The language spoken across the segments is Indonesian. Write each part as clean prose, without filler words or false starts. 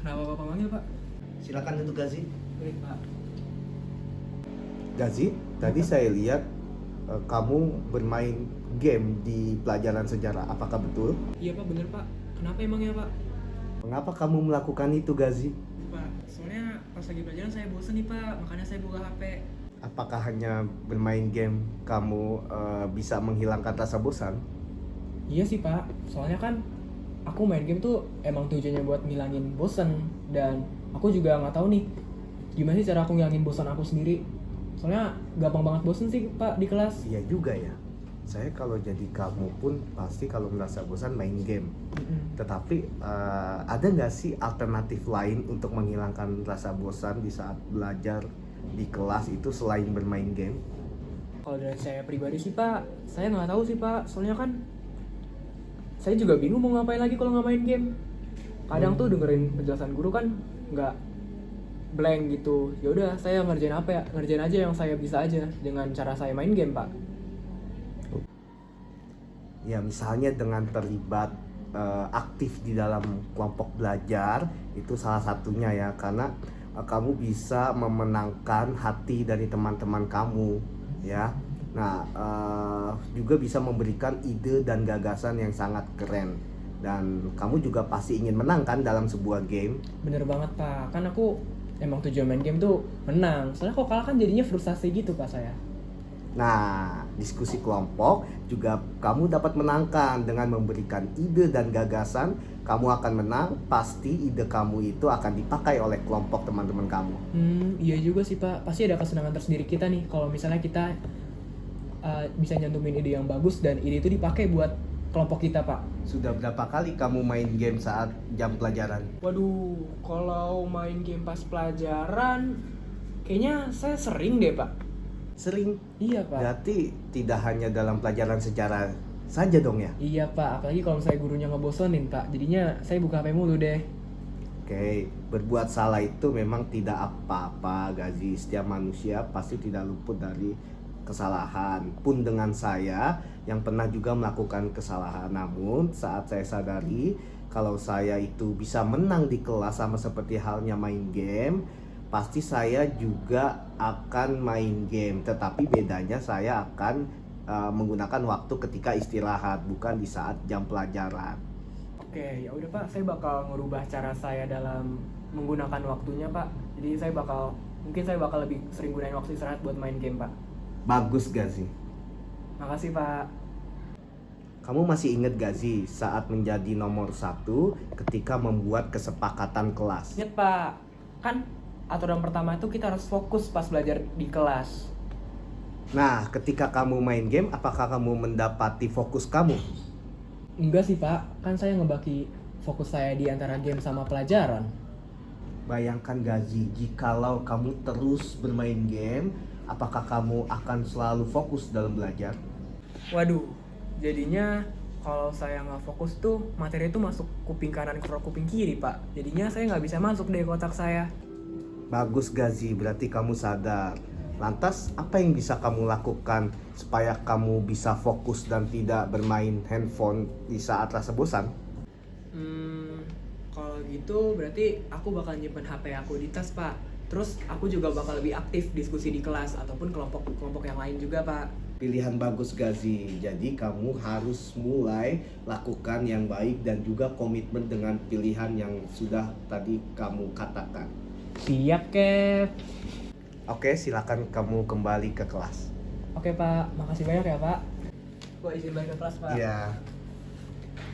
Kenapa Bapak manggil, Pak? Silakan duduk Gazi. Baik, Pak. Gazi, tadi saya lihat kamu bermain game di pelajaran sejarah. Apakah betul? Iya, Pak, bener, Pak. Kenapa emangnya, Pak? Mengapa kamu melakukan itu, Gazi? Pak, soalnya pas lagi pelajaran saya bosen nih, Pak. Makanya saya buka HP. Apakah hanya bermain game kamu bisa menghilangkan rasa bosan? Iya sih, Pak. Soalnya kan aku main game tuh emang tujuannya buat ngilangin bosen. Dan aku juga nggak tahu nih gimana sih cara aku ngilangin bosan aku sendiri. Soalnya gampang banget bosen sih, Pak, di kelas. Iya juga ya. Saya kalau jadi kamu pun pasti kalau merasa bosan main game. Tetapi ada nggak sih alternatif lain untuk menghilangkan rasa bosan di saat belajar di kelas itu selain bermain game? Kalau dari saya pribadi sih, Pak, saya nggak tahu sih, Pak. Soalnya kan saya juga bingung mau ngapain lagi kalau nggak main game. Kadang tuh dengerin penjelasan guru kan nggak blank gitu. Ya udah, saya ngerjain apa ya? Ngerjain aja yang saya bisa aja dengan cara saya main game, Pak. Ya misalnya dengan terlibat aktif di dalam kelompok belajar itu salah satunya ya, karena kamu bisa memenangkan hati dari teman-teman kamu ya. Nah juga bisa memberikan ide dan gagasan yang sangat keren, dan kamu juga pasti ingin menang kan dalam sebuah game. Bener banget, Pak. Kan aku emang tujuan main game tuh menang. Soalnya kalau kalah kan jadinya frustasi gitu, Pak, saya. Nah, diskusi kelompok juga kamu dapat menangkan dengan memberikan ide dan gagasan. Kamu akan menang, pasti ide kamu itu akan dipakai oleh kelompok teman-teman kamu. Iya juga sih, Pak. Pasti ada kesenangan tersendiri kita nih kalau misalnya kita bisa nyantumin ide yang bagus dan ide itu dipakai buat kelompok kita, Pak. Sudah berapa kali kamu main game saat jam pelajaran? Waduh, kalau main game pas pelajaran kayaknya saya sering deh, Pak. Sering. Iya, Pak. Berarti tidak hanya dalam pelajaran sejarah saja dong ya? Iya, Pak. Apalagi kalau misalnya gurunya ngebosonin, Pak. Jadinya saya buka HP mulu deh. Oke, berbuat salah itu memang tidak apa-apa, Gazi. Setiap manusia pasti tidak luput dari kesalahan. Pun dengan saya yang pernah juga melakukan kesalahan. Namun saat saya sadari kalau saya itu bisa menang di kelas sama seperti halnya main game, pasti saya juga akan main game. Tetapi bedanya saya akan menggunakan waktu ketika istirahat, bukan di saat jam pelajaran. Oke, ya udah, Pak. Saya bakal ngerubah cara saya dalam menggunakan waktunya, Pak. Jadi mungkin saya bakal lebih sering gunain waktu istirahat buat main game, Pak. Bagus gak sih? Makasih, Pak. Kamu masih inget gak sih saat menjadi nomor satu ketika membuat kesepakatan kelas? Ingat, Pak. Kan aturan pertama itu kita harus fokus pas belajar di kelas. Nah, ketika kamu main game, apakah kamu mendapati fokus kamu? Enggak sih, Pak. Kan saya ngebagi fokus saya di antara game sama pelajaran. Bayangkan Gazi, jikalau kamu terus bermain game, apakah kamu akan selalu fokus dalam belajar? Waduh, jadinya kalau saya nggak fokus tuh materi itu masuk kuping kanan ke kuping kiri, Pak. Jadinya saya nggak bisa masuk deh ke otak saya. Bagus Gazi, berarti kamu sadar. Lantas, apa yang bisa kamu lakukan supaya kamu bisa fokus dan tidak bermain handphone di saat rasa bosan? Kalau gitu berarti aku bakal nyimpen HP aku di tas, Pak. Terus aku juga bakal lebih aktif diskusi di kelas ataupun kelompok-kelompok yang lain juga, Pak. Pilihan bagus Gazi. Jadi kamu harus mulai lakukan yang baik dan juga komitmen dengan pilihan yang sudah tadi kamu katakan. Siap, Kep. Oke, silakan kamu kembali ke kelas. Oke, Pak. Makasih banyak ya, Pak. Gua izin balik ke kelas, Pak. Iya.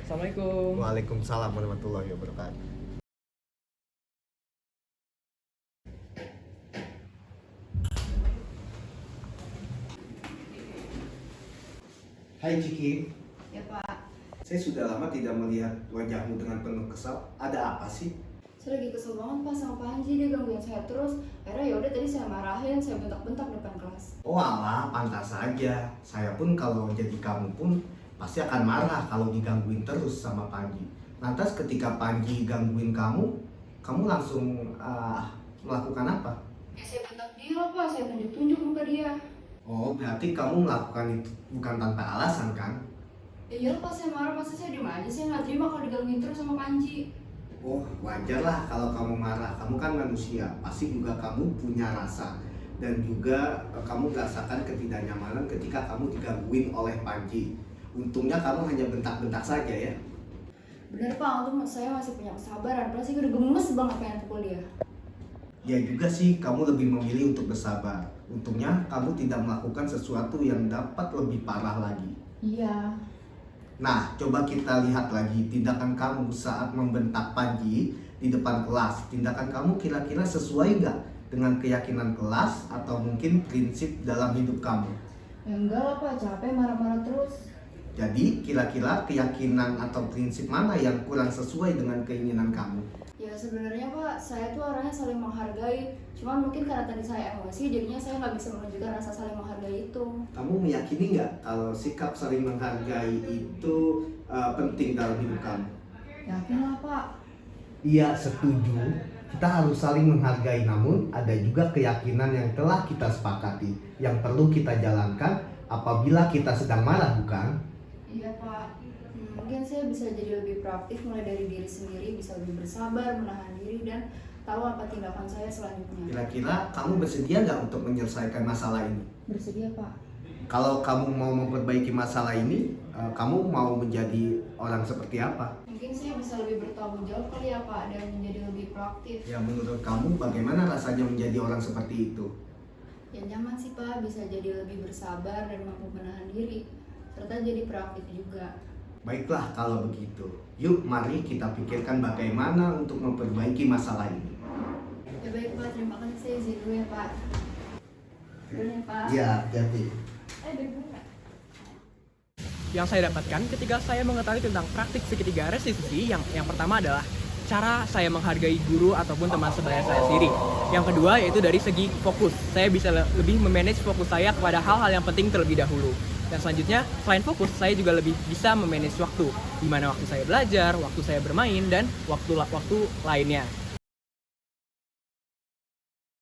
Assalamualkum. Waalaikumsalam warahmatullahi wabarakatuh. Hai Ciki. Ya Pak, Saya sudah lama tidak melihat wajahmu dengan penuh kesal. Ada apa sih? saya lagi kesel banget Pak sama Panji, dia gangguin saya terus. Akhirnya yaudah tadi saya marahin, saya bentak-bentak depan kelas. Oh alah, pantas saja. Saya pun kalau jadi kamu pun pasti akan marah kalau digangguin terus sama Panji. Lantas ketika Panji gangguin kamu langsung melakukan apa? Ya saya bentak dia lah Pak, saya tunjuk-tunjuk muka dia. Oh, berarti kamu melakukan itu bukan tanpa alasan kan? Ya iyalah Pak, saya marah, masa saya diem aja, saya nggak terima kalau digangguin terus sama Panji. Oh, wajar lah kalau kamu marah. Kamu kan manusia, pasti juga kamu punya rasa. Dan juga kamu merasakan ketidaknyamanan ketika kamu digangguin oleh Panji. Untungnya kamu hanya bentak-bentak saja ya. Bener Pak, untung saya masih punya kesabaran. Padahal sih udah gemes banget pengen pukul dia. Ya juga sih, kamu lebih memilih untuk bersabar. Untungnya kamu tidak melakukan sesuatu yang dapat lebih parah lagi. Iya. Nah, coba kita lihat lagi tindakan kamu saat membentak Panji di depan kelas. Tindakan kamu kira-kira sesuai nggak dengan keyakinan kelas atau mungkin prinsip dalam hidup kamu? Ya enggak lah Pak, capek marah-marah terus. Jadi, kira-kira keyakinan atau prinsip mana yang kurang sesuai dengan keinginan kamu? Ya sebenarnya Pak, saya tuh orangnya saling menghargai. Cuman mungkin karena tadi saya emosi, jadinya saya nggak bisa menunjukkan rasa saling menghargai itu. Kamu meyakini nggak kalau sikap saling menghargai itu penting dalam hidup kamu? Yakin lah Pak. Iya, setuju. Kita harus saling menghargai, namun ada juga keyakinan yang telah kita sepakati yang perlu kita jalankan apabila kita sedang marah, bukan? Iya Pak. Mungkin saya bisa jadi lebih proaktif mulai dari diri sendiri, bisa lebih bersabar, menahan diri, dan tahu apa tindakan saya selanjutnya. Kira-kira kamu bersedia nggak untuk menyelesaikan masalah ini? Bersedia Pak. Kalau kamu mau memperbaiki masalah ini, kamu mau menjadi orang seperti apa? Mungkin saya bisa lebih bertanggung jawab kali ya Pak, dan menjadi lebih proaktif. Ya, menurut kamu bagaimana rasanya menjadi orang seperti itu? Ya nyaman sih Pak, bisa jadi lebih bersabar dan mampu menahan diri, serta jadi proaktif juga. Baiklah kalau begitu. Yuk mari kita pikirkan bagaimana untuk memperbaiki masalah ini. Ya baik Pak, terima kasih, saya izin dulu ya Pak. Dulu ya Pak. Ya, jadi. Yang saya dapatkan ketika saya mengetahui tentang praktik segitiga restitusi, yang pertama adalah cara saya menghargai guru ataupun teman sebaya saya sendiri. Yang kedua yaitu dari segi fokus. Saya bisa lebih memanage fokus saya kepada hal-hal yang penting terlebih dahulu. Dan selanjutnya, selain fokus, saya juga lebih bisa memanage waktu. Di mana waktu saya belajar, waktu saya bermain, dan waktu lainnya.